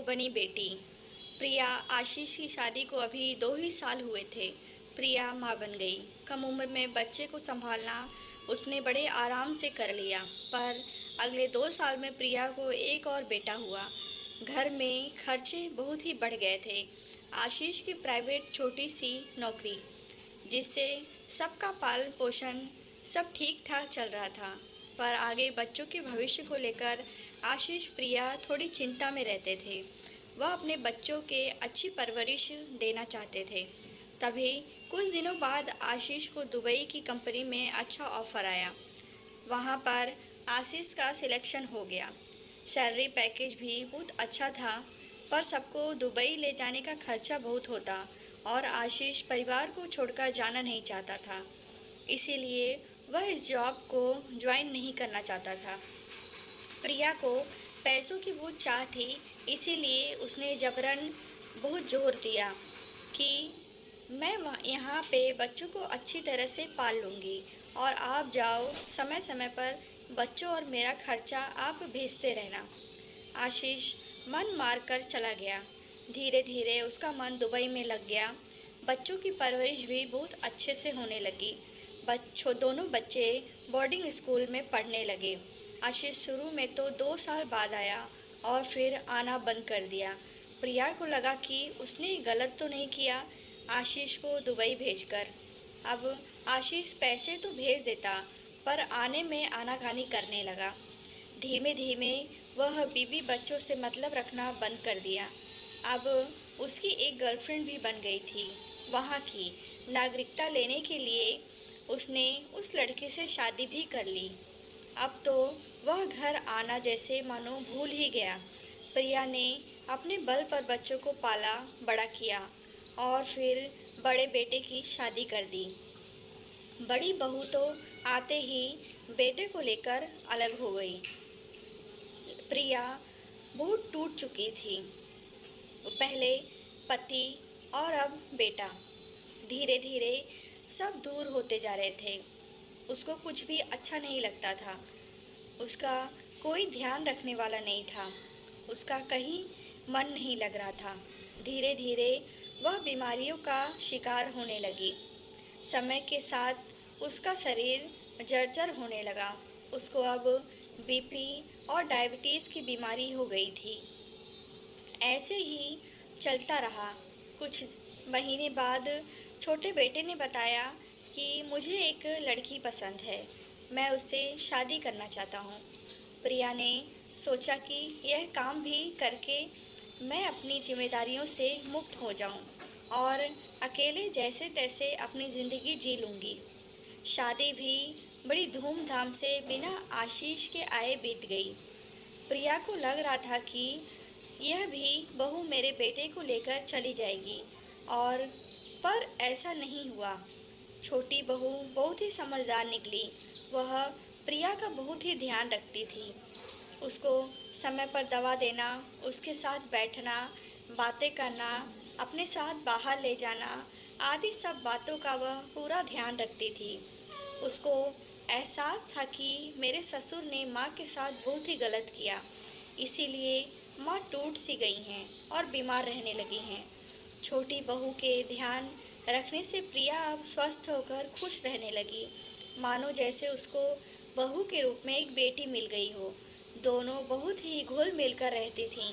बनी बेटी। प्रिया आशीष की शादी को अभी 2 ही साल हुए थे। प्रिया माँ बन गई। कम उम्र में बच्चे को संभालना उसने बड़े आराम से कर लिया, पर अगले 2 साल में प्रिया को एक और बेटा हुआ। घर में खर्चे बहुत ही बढ़ गए थे। आशीष की प्राइवेट छोटी सी नौकरी, जिससे सबका पालन पोषण सब ठीक ठाक चल रहा था, पर आगे बच्चों के भविष्य को लेकर आशीष प्रिया थोड़ी चिंता में रहते थे। वह अपने बच्चों के अच्छी परवरिश देना चाहते थे। तभी कुछ दिनों बाद आशीष को दुबई की कंपनी में अच्छा ऑफर आया। वहाँ पर आशीष का सिलेक्शन हो गया। सैलरी पैकेज भी बहुत अच्छा था, पर सबको दुबई ले जाने का खर्चा बहुत होता और आशीष परिवार को छोड़कर जाना नहीं चाहता था। इसीलिए वह इस जॉब को ज्वाइन नहीं करना चाहता था। प्रिया को पैसों की बहुत चाह थी, इसीलिए उसने जबरन बहुत जोर दिया कि मैं यहाँ पे बच्चों को अच्छी तरह से पाल लूँगी और आप जाओ समय समय पर बच्चों और मेरा खर्चा आप भेजते रहना। आशीष मन मार कर चला गया। धीरे धीरे उसका मन दुबई में लग गया। बच्चों की परवरिश भी बहुत अच्छे से होने लगी। दोनों बच्चे बोर्डिंग स्कूल में पढ़ने लगे। आशीष शुरू में तो 2 साल बाद आया और फिर आना बंद कर दिया। प्रिया को लगा कि उसने गलत तो नहीं किया आशीष को दुबई भेजकर। अब आशीष पैसे तो भेज देता, पर आने में आनाकानी करने लगा। धीमे धीमे वह बीवी बच्चों से मतलब रखना बंद कर दिया। अब उसकी एक गर्लफ्रेंड भी बन गई थी। वहाँ की नागरिकता लेने के लिए उसने उस लड़के से शादी भी कर ली। अब तो वह घर आना जैसे मानो भूल ही गया। प्रिया ने अपने बल पर बच्चों को पाला बड़ा किया और फिर बड़े बेटे की शादी कर दी। बड़ी बहू तो आते ही बेटे को लेकर अलग हो गई। प्रिया बहुत टूट चुकी थी। पहले पति और अब बेटा, धीरे धीरे सब दूर होते जा रहे थे। उसको कुछ भी अच्छा नहीं लगता था। उसका कोई ध्यान रखने वाला नहीं था। उसका कहीं मन नहीं लग रहा था। धीरे धीरे वह बीमारियों का शिकार होने लगी। समय के साथ उसका शरीर जर्जर होने लगा। उसको अब बीपी और डायबिटीज़ की बीमारी हो गई थी। ऐसे ही चलता रहा। कुछ महीने बाद छोटे बेटे ने बताया कि मुझे एक लड़की पसंद है, मैं उससे शादी करना चाहता हूँ। प्रिया ने सोचा कि यह काम भी करके मैं अपनी जिम्मेदारियों से मुक्त हो जाऊँ और अकेले जैसे तैसे अपनी ज़िंदगी जी लूँगी। शादी भी बड़ी धूमधाम से बिना आशीष के आए बीत गई। प्रिया को लग रहा था कि यह भी बहू मेरे बेटे को लेकर चली जाएगी, और पर ऐसा नहीं हुआ। छोटी बहू बहुत ही समझदार निकली। वह प्रिया का बहुत ही ध्यान रखती थी। उसको समय पर दवा देना, उसके साथ बैठना, बातें करना, अपने साथ बाहर ले जाना आदि सब बातों का वह पूरा ध्यान रखती थी। उसको एहसास था कि मेरे ससुर ने माँ के साथ बहुत ही गलत किया, इसीलिए माँ टूट सी गई हैं और बीमार रहने लगी हैं। छोटी बहू के ध्यान रखने से प्रिया अब स्वस्थ होकर खुश रहने लगी, मानो जैसे उसको बहू के रूप में एक बेटी मिल गई हो। दोनों बहुत ही घुल मिल कर रहती थीं।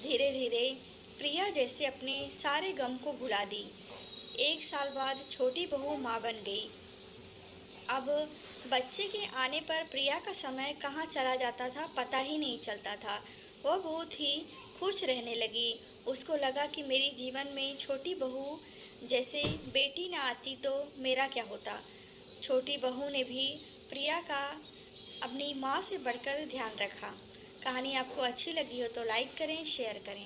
धीरे धीरे प्रिया जैसे अपने सारे गम को भुला दी। 1 साल बाद छोटी बहू माँ बन गई। अब बच्चे के आने पर प्रिया का समय कहाँ चला जाता था पता ही नहीं चलता था। वह बहुत ही खुश रहने लगी। उसको लगा कि मेरी जीवन में छोटी बहू जैसे बेटी ना आती तो मेरा क्या होता। छोटी बहू ने भी प्रिया का अपनी माँ से बढ़कर ध्यान रखा। कहानी आपको अच्छी लगी हो तो लाइक करें, शेयर करें।